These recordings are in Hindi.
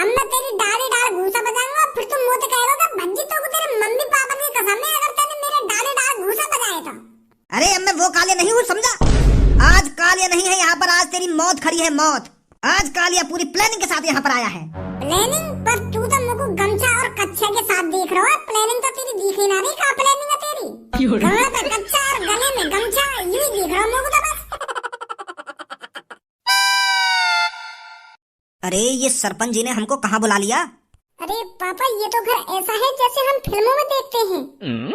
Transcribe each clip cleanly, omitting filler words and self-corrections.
अब मैं तेरी डाली डाल घूसा बजाऊंगा, फिर तुम मुंह से कहेगा भज्जी तो तेरे मम्मी पापा की कसम है अगर तूने मेरे डाली डाल घूसा बजाए तो। अरे अब मैं वो कालिया नहीं हूँ, समझा? आज कालिया नहीं है यहाँ पर, आज तेरी मौत खड़ी है, मौत। आज कालिया पूरी प्लानिंग के साथ यहाँ पर आया है। प्लानिंग? पर तू तो मुझको गमछा और कच्छा के साथ देख रहा है, प्लानिंग तो तेरी दिख ही ना रही। कहाँ प्लानिंग है तेरी? गला पे कच्छा और गले में गमछा, यूं ही दिख रहा हूँ मुझको तो बस। अरे ये सरपंच जी ने हमको कहाँ बुला लिया? अरे पापा ये तो घर ऐसा है जैसे हम फिल्मों में देखते हैं।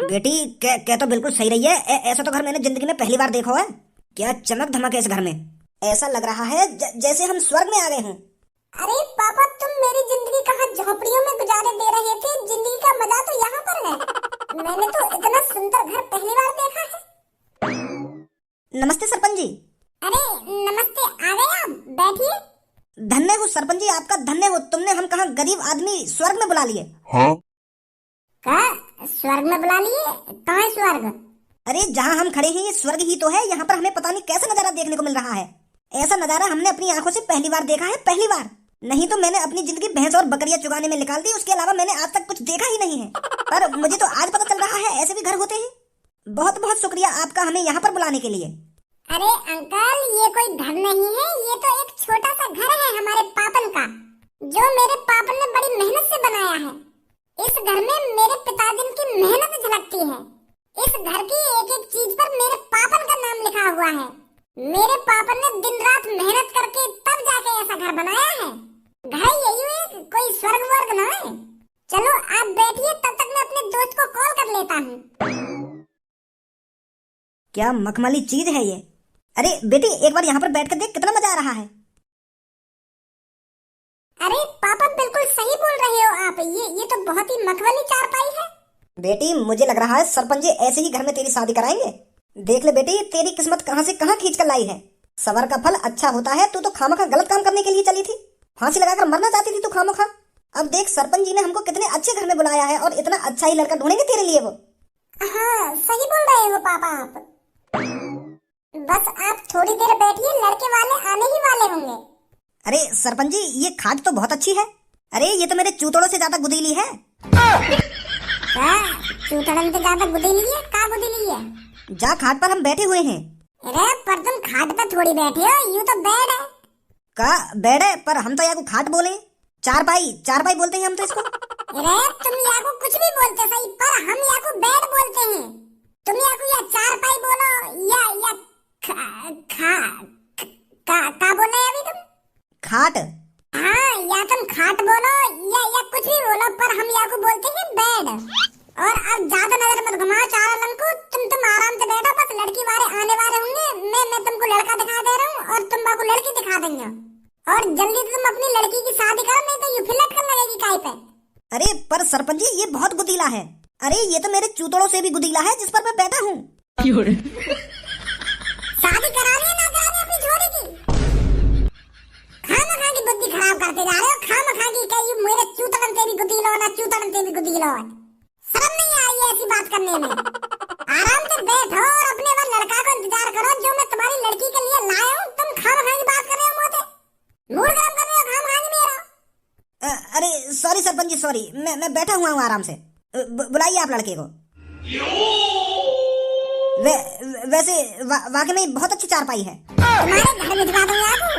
बेटी क्या तो बिल्कुल सही रही है। ऐसा तो घर मैंने जिंदगी में पहली बार देखा है। क्या चमक धमक है इस घर में, ऐसा लग रहा है जैसे हम स्वर्ग में आ गए हैं। अरे पापा तुम मेरी जिंदगी कहाँ झोपड़ियों में गुजारे दे रहे थे, जिंदगी का मजा तो यहाँ पर है। मैंने तो इतना सुंदर घर पहली बार देखा है। नमस्ते सरपंच जी। अरे नमस्ते, आ गए आप, बैठिए। धन्य हो सरपंच जी, आपका धन्य हो। तुमने हम कहाँ गरीब आदमी स्वर्ग में बुला लिए। हाँ? कहा स्वर्ग में बुला लिए? कहाँ है स्वर्ग? अरे जहाँ हम खड़े हैं ये स्वर्ग ही तो है। यहाँ पर हमें पता नहीं कैसा नजारा देखने को मिल रहा है। ऐसा नजारा हमने अपनी आंखों से पहली बार देखा है, पहली बार। नहीं तो मैंने अपनी जिंदगी भैंस और बकरियां चुगाने में निकाल दी, उसके अलावा मैंने आज तक कुछ देखा ही नहीं है। पर मुझे तो आज पता चल रहा है ऐसे भी घर होते हैं। बहुत बहुत शुक्रिया आपका हमें यहाँ पर बुलाने के लिए। अरे अंकल ये कोई घर नहीं है, ये तो एक छोटा सा घर है हमारे पापन का, जो मेरे पापन ने बड़ी मेहनत से बनाया है। इस घर में मेरे पिताजी की मेहनत झलकती है। इस घर की एक एक चीज पर मेरे पापन का नाम लिखा हुआ है। मेरे पापन ने दिन रात मेहनत करके तब जाके ऐसा घर बनाया है। घर यही है, कोई स्वर्ग वर्ग ना है। चलो आप बैठिए, तब तक मैं अपने दोस्त को कॉल कर लेता हूँ। क्या मखमली चीज है ये। अरे बेटी एक बार यहाँ पर बैठ कर देख, कितना मजा आ रहा है। अरे पापा बिल्कुल सही बोल रहे हो आप, ये तो बहुत ही मखमली चारपाई है। बेटी मुझे लग रहा है सरपंच जी ऐसे ही घर में तेरी शादी कराएंगे। देख ले बेटी तेरी किस्मत कहाँ से कहाँ खींच कर लाई है। सबर का फल अच्छा होता है। तू तो खामखा गलत काम करने के लिए चली थी, फांसी लगाकर मरना चाहती थी तू खामखा। अब देख सरपंच जी ने हमको कितने अच्छे घर में बुलाया है और इतना अच्छा ही लड़का ढूंढेंगे तेरे लिए वो। हाँ सही बोल रहे हो पापा आप। बस आप थोड़ी देर बैठिए, लड़के वाले आने ही वाले होंगे। अरे सरपंच जी ये खाट तो बहुत अच्छी है। अरे ये तो मेरे चूतड़ों से ज्यादा गुदीली है। क्या चूतड़न से ज्यादा गुदीली है? का गुदीली है? जा खाट पर हम बैठे हुए हैं। अरे पर तुम खाट पर थोड़ी बैठे हो, यूं तो बेड है। का बेड है? पर हम तो यहाँ को खाट बोले, चारपाई बोलते हैं हम तो इसको। अरे तुम यहाँ को कुछ भी बोलते सही, पर हम यहाँ को बेड बोलते हैं। तुम यहाँ को या चारपाई बोलो या का बोल रहे अभी तुम? खाट। हाँ या तुम खाट बोलो या कुछ भी बोलो, पर हम यहाँ को बोलते हैं बेड। और अब ज्यादा नजर मत घुमाओ चारों लंको, तुम आराम से बैठो, बस लड़की वाले आने वाले होंगे। मैं तुमको लड़का दिखा दे रहा हूँ और तुम बाको लड़की दिखा देंगे। और जल्दी से तुम अपनी लड़की की शादी करो, नहीं तो ये फिलट कर लगेगी काय पे। अरे पर सरपंच जी ये बहुत गुदीला है। अरे ये तो मेरे चूतड़ों से भी गुदीला है जिस पर मैं बैठा हूँ। शादी करानी है ना करानी अपनी छोरी की? खामखा की बुद्धि खराब करते जा रहे हो। खामखा की कहीं मेरे चूतड़न से भी गुदीलो ना चूतड़न से भी गुदीलो। शर्म नहीं आ रही है ऐसी बात करने में? आराम से बैठो और अपने वो लड़का को इंतजार करो जो मैं तुम्हारी लड़की के लिए लाया हूँ। तुम खामखा की बात कर रहे हो, मोते मूड खराब कर रहे हो खामखा की मेरा। अरे सॉरी सरपंच जी सॉरी, मैं बैठा हुआ हूँ आराम से। बुलाइए आप लड़के को। वैसे वाकई में बहुत अच्छी चारपाई है। तुम्हारे घर भिजवा दूंगा आपको,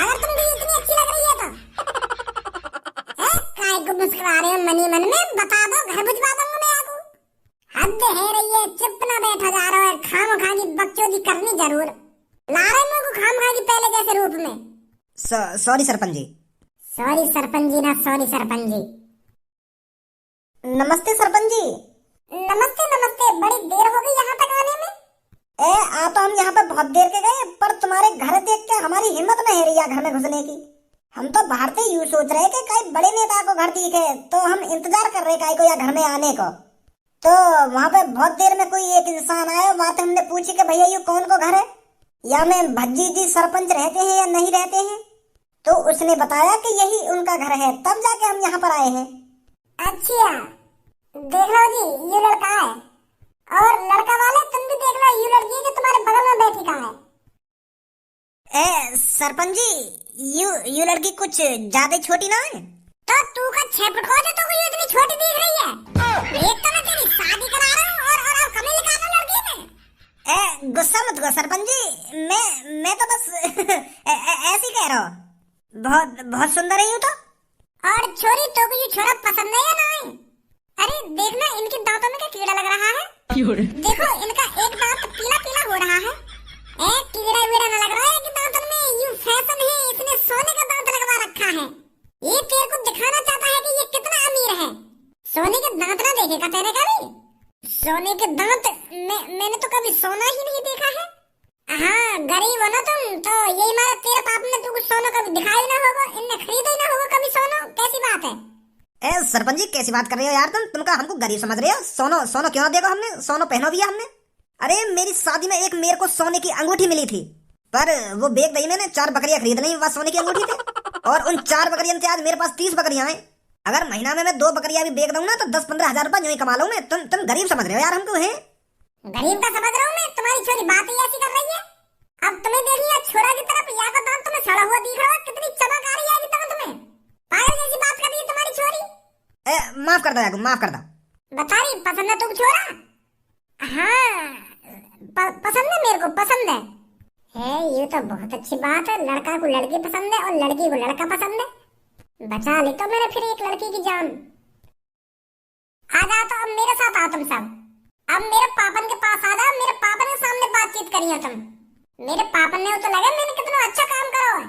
अगर तुम भी इतनी अच्छी लग रही है तो। काय को मुस्कुरा रहे हो मनी मन में? बता दो, घर भिजवा दूंगा मैं आपको। हद है रही है, चुप ना बैठा जा रहा है। खामखा की बकचोदी करनी जरूर। ला रहे मेरे को खामखा की पहले जैसे रूप में। सॉरी सरपंच जी। सॉरी सरपंच जी ना सॉरी सरपंच जी। नमस्ते सरपंच जी। नमस्ते नमस्ते, बड़ी देर हो गई यहाँ तक आने में। आ तो हम यहाँ पे बहुत देर के गए, पर तुम्हारे घर देख के हमारी हिम्मत नहीं रही घर में घुसने की। हम तो बाहर से यूं सोच रहे कि कई बड़े नेता को घर दिखे, तो हम इंतजार कर रहे कई को या घर में आने को। तो वहाँ पे बहुत देर में कोई एक इंसान आया, वहाँ से हमने पूछी कि भैया ये कौन को घर है, या मैं भज्जी जी सरपंच रहते हैं या नहीं रहते हैं। तो उसने बताया कि यही उनका घर है, तब जाके हम यहाँ पर आए हैं। अच्छा देख लो जी, ये लड़का है, और लड़का वाले तुम भी देख लो, ये लड़की है जो तुम्हारे बगल में बैठी कहाँ है। सरपंच जी यू लड़की कुछ ज्यादा छोटी ना है? तो तू का 6 फुट का हो तो ये इतनी छोटी दिख रही है। एक तो मैं तेरी शादी करा रहा हूँ और अब कमी निकालना लड़की में। गुस्सा मत करो सरपंच जी, मैं तो बस ऐसे ही कह रहा हूँ। बहुत बहुत सुंदर है यूं तो। और छोरी तो ये छोरा पसंद है या नहीं? अरे देखना इनके दांतों में क्या कीड़ा लग रहा है। देखो इनका एक दांत पीला पीला हो रहा है। कीड़ा वीड़ा न लग रहा है कि दांतों में यूं फैशन है, इसने सोने का दांत लगवा रखा है। ये तेरे को दिखाना चाहता है कि ये कितना अमीर है। सोने के दांत ना देखेगा तेरे कभी? सोने के दांत मैंने तो कभी सोना ही नहीं देखा है। हाँ गरीब हो ना तुम, तो यही मारा तेरे पाप ने तुमको सोना कभी दिखाई ना होगा, इनने खरीदा ही ना होगा कभी सोना। कैसी बात है? सरपंच जी कैसी बात कर रहे हो यार तुमका हमको गरीब समझ रहे हो? सोनो सोनो क्यों ना देखो, हमने सोनो पहनो भी है हमने। अरे मेरी शादी में एक मेरे को सोने की अंगूठी मिली थी, पर वो बेच दी मैंने। 4 बकरियां खरीद ली बस सोने की अंगूठी थी, और उन 4 बकरियों से आज मेरे पास 30 बकरियां हैं। अगर महीना में मैं 2 बकरियां भी बेच दूं ना तो 10-15 हजार रुपए यूं ही कमा लूं मैं। तुम गरीब समझ रहे हो यार हमको? है गरीब का समझ रहा हूँ मैं, तुम्हारी छोरी बात ही ऐसी कर रही है। अब तुम्हें देखिए छोरा की तरफ या का दांत तुम्हें सड़ा हुआ दिख रहा है, कितनी चमक आ रही है अभी तक तुम्हें। पागल जैसी बात कर रही है तुम्हारी छोरी। माफ कर दो यार, माफ कर दो। बता रही पसंद है तुम छोरा? हाँ पसंद है, मेरे को पसंद है। ये तो बहुत अच्छी बात है, लड़का को लड़की पसंद है और लड़की को लड़का पसंद है। बचा ली तो मैंने फिर एक लड़की की जान। आ जाओ तो अब मेरे साथ आओ तुम सब। अब मेरे पापन के पास आ जाओ, मेरे पापन के सामने बातचीत करिए तुम। मेरे पापन ने तो लगा मैंने कितना अच्छा काम करो है।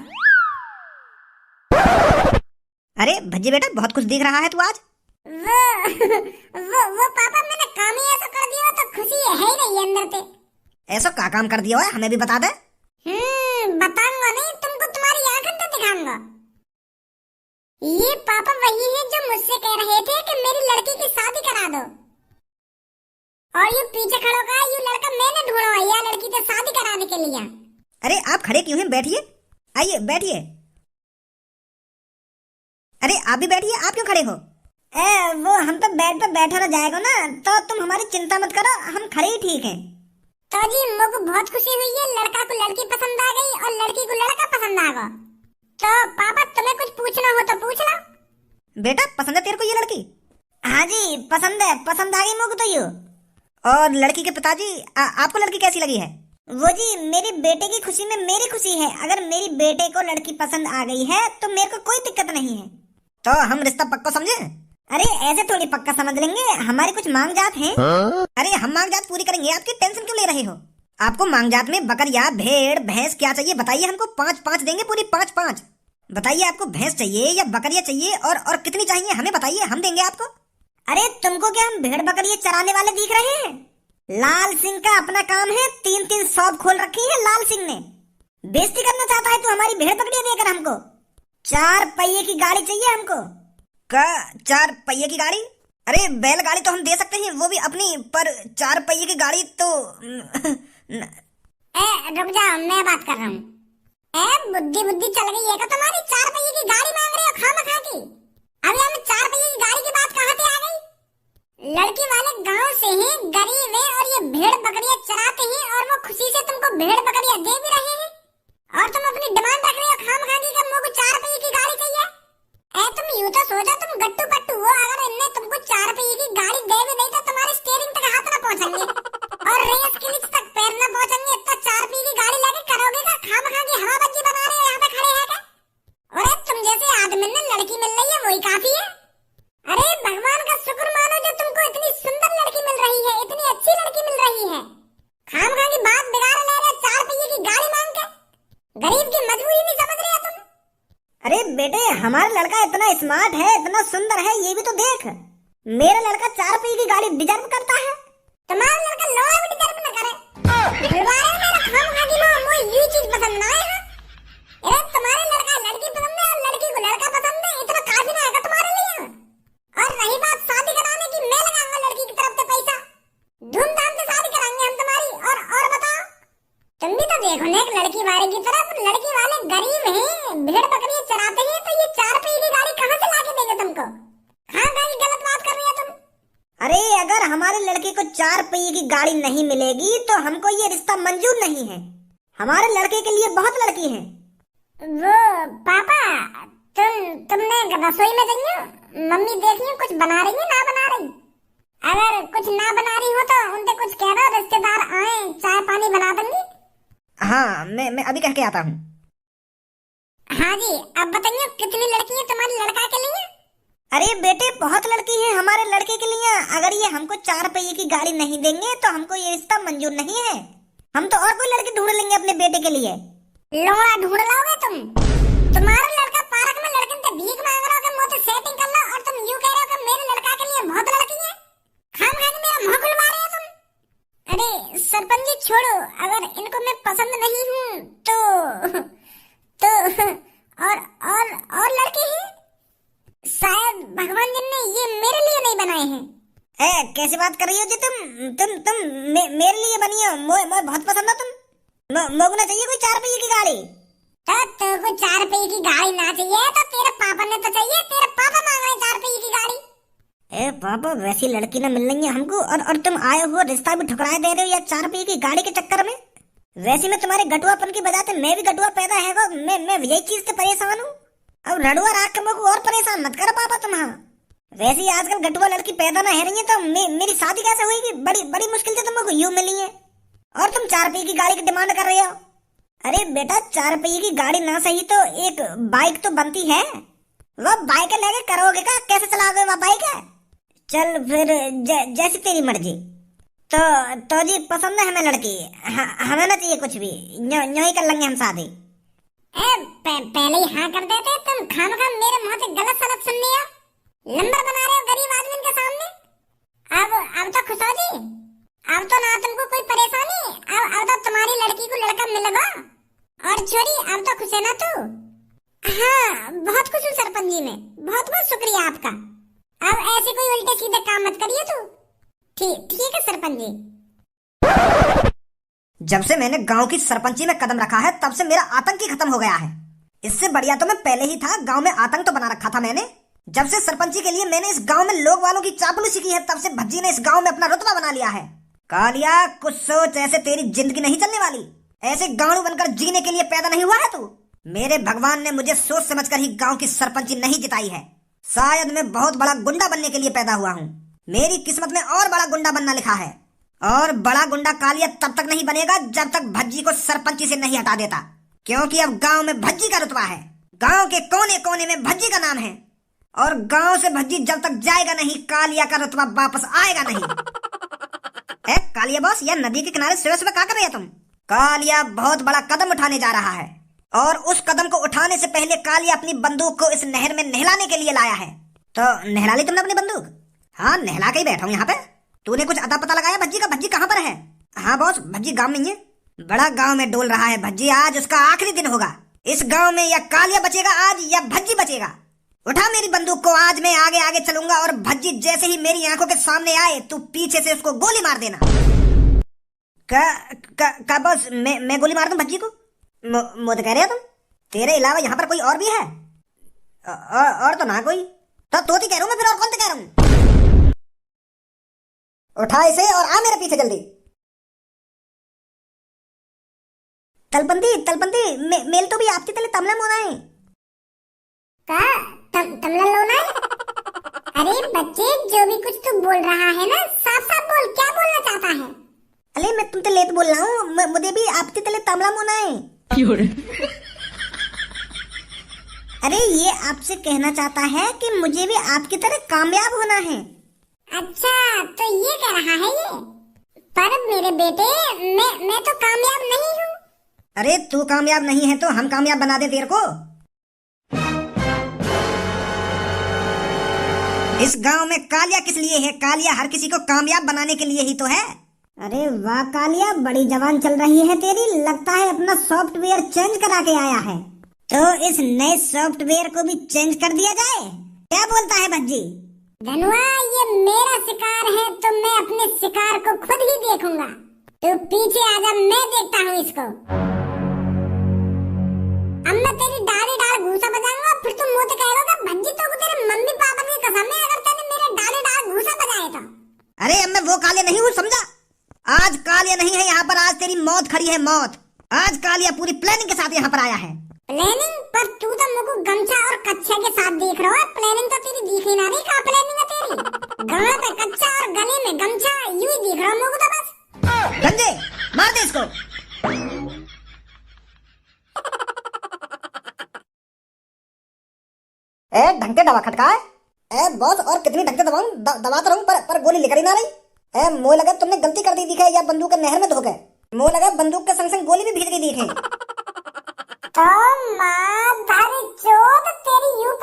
अरे भज्जी बेटा बहुत कुछ दिख रहा है तू आज। वो पापा मैंने काम ही ऐसा कर दिया तो खुशी है ही नहीं अंदर पे। ऐसा क्या काम कर दिया है हमें भी बता दे। बताऊंगा नहीं तुमको, तुम्हारी आंखें तो दिखाऊंगा। ये पापा वही है जो मुझसे कह रहे थे कि मेरी लड़की की शादी करा दो, और ये पीछे खड़ा का ये लड़का मैंने ढूंढा है या लड़की से शादी कराने के लिए। अरे आप खड़े क्यों हैं? बैठिए, आइए बैठिए। अरे आप भी बैठिए, आप क्यों खड़े हो? वो हम तो बेड पे बैठा रह जाएगा ना, तो तुम हमारी चिंता मत करो, हम खड़े ही ठीक हैं। तो जी मुझको बहुत खुशी हुई है, लड़का को लड़की पसंद आ गई और लड़की को लड़का पसंद आ गया। तो पापा तुम्हें कुछ पूछना हो तो पूछ लो। बेटा पसंद है तेरे को ये लड़की? हाँ जी पसंद है, पसंद आ गई मुझको तो ये। और लड़की के पिताजी आपको लड़की कैसी लगी है? वो जी मेरी बेटे की खुशी में मेरी खुशी है। अगर मेरी बेटे को लड़की पसंद आ गई है तो मेरे को कोई दिक्कत नहीं है। तो हम रिश्ता पक्का समझे? अरे ऐसे थोड़ी पक्का समझ लेंगे, हमारी कुछ मांग जात है। अरे हम मांग जात पूरी करेंगे, आपकी टेंशन क्यों ले रहे हो? आपको मांग जात में बकरिया भेड़ भैंस क्या चाहिए बताइए हमको। 5-5 देंगे, पूरी 5-5। बताइए आपको भैंस चाहिए या बकरिया चाहिए, और कितनी चाहिए हमें बताइए, हम देंगे आपको। अरे तुमको क्या हम भेड़ बकरिया चराने वाले दिख रहे हैं? लाल सिंह का अपना काम है, 3-3 शॉप खोल रखी है लाल सिंह ने। बेइज्जती करना चाहता है तू हमारी भेड़ बकरिया देकर हमको? 4 पहिए की गाड़ी चाहिए हमको। का 4 पहिए की गाड़ी? अरे बैलगाड़ी तो हम दे सकते हैं वो भी अपनी, पर 4 पहिए की गाड़ी तो रुक जाओ मैं बात कर रहा हूँ। बुद्धि चल गई है क्या तुम्हारी? 4 पहिए की गाड़ी मांग रहे हो खामखा की? अब हम 4 पहिए की गाड़ी की बात कहाँ से आ गई? लड़की वाले गांव से हैं, गरीब हैं और ये भेड़ बकरियां चराते हैं और वो खुशी से तुमको भेड़ बकरियां दे भी रहे हैं, और तुम अपनी डिमांड रख रहे हो खामखा की कि मुझको 4 पहिए की गाड़ी चाहिए। तुम यूं तो सोचो तुम गट्टू पट्टू हो, अगर इनने तुमको 4 पहिए की गाड़ी दे भी दी तो तुम्हारे स्टीयरिंग तक हाथ न पहुंचेंगे और रेस के नीचे तक पैर न पहुंचेंगे। तो 4 पहिए की गाड़ी लेके करोगे क्या? खामखा की हवाबाजी बना रहे हो यहाँ पे खड़े हैं क्या? और तुम जैसे आदमी ने लड़की मिल रही है वही काफी है। अरे भगवान का शुक्र मानो जो तुमको इतनी सुंदर लड़की मिल रही है, इतनी अच्छी लड़की मिल रही है। खामखा की बात बिगाड़ ले रहे 4 पहिए की गाड़ी मांग के। गरीब की मजबूरी नहीं समझ रहे तुम? अरे बेटे हमारा लड़का इतना स्मार्ट है, इतना सुंदर है, ये भी तो देख। मेरा लड़का 4 पहिए की गाड़ी डिजर्व करता है। तुम्हारा लड़का लोहा भी डिजर्व न करे। फिरवारे मेरा खामखा की मां मुझे ये चीज पसंद ना है। अरे तुम्हारे लड़का लड़की पसंद है और लड़की को लड़का पसंद है, इतना काफी ना है तुम्हारे लिए? और रही बात शादी कराने की, मैं लगाऊंगा लड़की की तरफ से पैसा, धूमधाम से शादी कराएंगे हम तुम्हारी। और बताओ तुम भी तो देखो ना एक लड़की वाले की तरफ, लड़की वाले गरीब हैं, भेड़ बकरी चराते हैं, तो ये 4 पहिए की गाड़ी कहाँ से लाके देंगे तुमको? हाँ भाई गलत बात कर रही हो तुम। अरे अगर हमारे लड़के को 4 पहिए की गाड़ी नहीं मिलेगी तो हमको ये रिश्ता मंजूर नहीं है। हमारे लड़के के लिए बहुत लड़की है। वो पापा तुमने रसोई में गई हो, मम्मी देख रही हो कुछ बना रही है ना बना रही। अगर कुछ ना बना रही हो तो उनसे कुछ कह दो, रिश्तेदार आए चाय पानी बना दूंगी। हाँ मैं अभी कह के आता हूँ। हाँ जी, अब बताइए कितनी लड़की है तुम्हारी लड़का के लिए। अरे बेटे बहुत लड़की है हमारे लड़के के लिए। अगर ये हमको 4 पहिए की गाड़ी नहीं देंगे तो हमको ये रिश्ता मंजूर नहीं है। हम तो और कोई लड़की ढूंढ लेंगे अपने बेटे के लिए। लोड़ा ढूंढ लाओगे तुम? तुम्हारा लड़का पार्क में लड़कन से भीख मांग रहा हो कि मुझसे सेटिंग कर लो, और तुम यूं कह रहे हो कि मेरे लड़का के लिए बहुत लड़की है। खाम खा के मेरा मुंह खुलवा रहे हो तुम। अरे सरपंच जी छोड़ो, अगर इनको मैं पसंद नहीं हूँ तो और लड़के हैं, शायद भगवान जी ने ये मेरे लिए नहीं बनाए हैं। कैसी बात कर रही हो जी तुम मेरे लिए बनी हो। मोए बहुत पसंद हो तुम। मोगू ना चाहिए कोई 4 पहिए की गाड़ी। तो कोई 4 पहिए की गाड़ी ना चाहिए तो तेरे पापा ने तो चाहिए। तेरे पापा मांग रहे 4 पहिए की गाड़ी। पापा वैसी लड़की ना मिल रही है हमको, और तुम आए हो रिश्ता भी ठुकराए दे रहे हो या 4 पहिए की गाड़ी के चक्कर में। वैसे में तुम्हारे गटुआपन की वजह से मैं भी गटुआ पैदा है वो। मैं यही चीज से परेशान हूँ। अब रडुआ राख के मुझको और परेशान मत करो पापा तुम। हाँ वैसे ही आजकल गटुआ लड़की पैदा ना है रही है तो मेरी शादी कैसे होगी। बड़ी मुश्किल से तुमको यूं मिली है, और तुम 4 पहिए की गाड़ी की डिमांड कर रहे हो। अरे बेटा 4 पहिए की गाड़ी ना सही तो एक बाइक तो बनती है। वो बाइक लेके करोगे का, कैसे चलाओगे वो बाइक है। चल फिर जैसी तेरी मर्जी। तो जी पसंद है हमें लड़की। हमें ना चाहिए कुछ भी, यूं ही कर लेंगे हम शादी। पहले ही हाँ कर देते। तुम खामखाम मेरे मुंह से गलत सलत सुन लिया, नंबर बना रहे हो गरीब आदमी के सामने। अब तो खुश हो जी, अब तो ना तुमको कोई परेशानी। अब तो तुम्हारी लड़की को लड़का मिल गया। और छोरी अब तो खुश है ना तू? हाँ बहुत खुश हूँ सरपंच जी, में बहुत बहुत शुक्रिया आपका। अब ऐसे कोई उल्टे सीधे काम मत करिए तू। ठीक है सरपंच जी। जब से मैंने गांव की सरपंची में कदम रखा है तब से मेरा आतंक ही खत्म हो गया है। इससे बढ़िया तो मैं पहले ही था। गांव में आतंक तो बना रखा था मैंने। जब से सरपंची के लिए मैंने इस गांव में लोग वालों की चापलूसी की है तब से भज्जी ने इस गांव में अपना रुतबा बना लिया है। कालिया कुछ सोच, ऐसे तेरी जिंदगी नहीं चलने वाली। ऐसे गांव बनकर जीने के लिए पैदा नहीं हुआ है तू। मेरे भगवान ने मुझे सोच समझकर ही गांव की सरपंची नहीं जिताई है। शायद मैं बहुत बड़ा गुंडा बनने के लिए पैदा हुआ हूँ। मेरी किस्मत में और बड़ा गुंडा बनना लिखा है। और बड़ा गुंडा कालिया तब तक नहीं बनेगा जब तक भज्जी को सरपंची से नहीं हटा देता, क्योंकि अब गांव में भज्जी का रुतबा है। गांव के कोने कोने में भज्जी का नाम है, और गांव से भज्जी जब तक जाएगा नहीं कालिया का रुतबा वापस आएगा नहीं। कालिया बॉस, यह नदी के किनारे सुबह सुबह क्या कर रहे हो तुम? कालिया बहुत बड़ा कदम उठाने जा रहा है, और उस कदम को उठाने से पहले कालिया अपनी बंदूक को इस नहर में नहलाने के लिए लाया है। तो नहला ली तुमने अपनी बंदूक? हाँ नहला के ही बैठा हूँ यहाँ पे। तूने कुछ अता पता लगाया भज्जी का? भज्जी कहाँ पर है? हाँ बॉस, भज्जी गांव में ही है। बड़ा गांव में डोल रहा है भज्जी। आज उसका आखिरी दिन होगा इस गांव में। या कालिया बचेगा आज या भज्जी बचेगा। उठा मेरी बंदूक को, आज मैं आगे आगे चलूंगा, और भज्जी जैसे ही मेरी आंखों के सामने आए तू पीछे से उसको गोली मार देना। का बॉस, मैं गोली मार दूं भज्जी को? मुझे कह रहे हो तुम? तेरे अलावा यहाँ पर कोई और भी है? और तो ना कोई। तो तोती कह रहा हूँ मैं, फिर और कौन से कह रहा हूँ? उठा इसे और आ मेरे पीछे जल्दी। तलपंती मेल तो भी आपकी तले तमला मोना है का तमला लोना है? अरे बच्चे, जो भी कुछ तू बोल रहा है ना, साफ साफ बोल, क्या बोलना चाहता है? अरे मैं तुमसे लेट बोल रहा हूँ, मुझे भी आपके तले तमला मोना है। अरे ये आपसे कहना चाहता है कि मुझे भी आपकी तरह कामयाब होना है। अच्छा तो ये कह रहा है ये? पर मेरे बेटे, मैं तो कामयाब नहीं हूँ। अरे तू कामयाब नहीं है तो हम कामयाब बना दे तेरे को। इस गांव में कालिया किस लिए है? कालिया हर किसी को कामयाब बनाने के लिए ही तो है। अरे वाह कालिया, बड़ी जवान चल रही है तेरी। लगता है अपना सॉफ्टवेयर चेंज करा के आया है। तो इस नए सॉफ्टवेयर को भी चेंज कर दिया जाए, क्या बोलता है भज्जी? धनुआ, ये मेरा शिकार है तो मैं अपने शिकार को खुद ही देखूंगा। तू पीछे आजा, मैं देखता हूँ इसको। अब मैं तेरी डाली डाल घूसा बजाऊंगा, फिर तुम मुझे कहोगे भज्जी तो तेरे मम्मी पापा की कसम है अगर तूने मेरे डाली डाल घूसा बजाए तो। अरे अब मैं वो कालिया नहीं हूँ, समझा? आज कालिया नहीं है यहाँ पर, आज तेरी मौत खड़ी है, मौत। आज कालिया पूरी प्लानिंग के साथ यहाँ पर आया है। प्लानिंग? पर तू तो को गमछा और कच्छा के साथ देख रहा है। प्लानिंग तो तेरी दिख ही ना रही। कहाँ प्लानिंग है तेरी? गले पे कच्छा और गले में गमछा, यूं ही दिख रहा हूँ मुझको तो बस। गंजे मार दे इसको। ए ढंग के दवा खटका है। ए बॉस और कितनी ढंग के दबाऊं? दबाता रहूं पर गोली निकल ही ना रही। ए मुझे लगा तुमने गलती कर दी दिखे या बंदूक नहर में धो गए। मुझे लगा बंदूक के संग संग गोली भी भीग गई दिखे। तो माँ धारी चोद तेरी यूं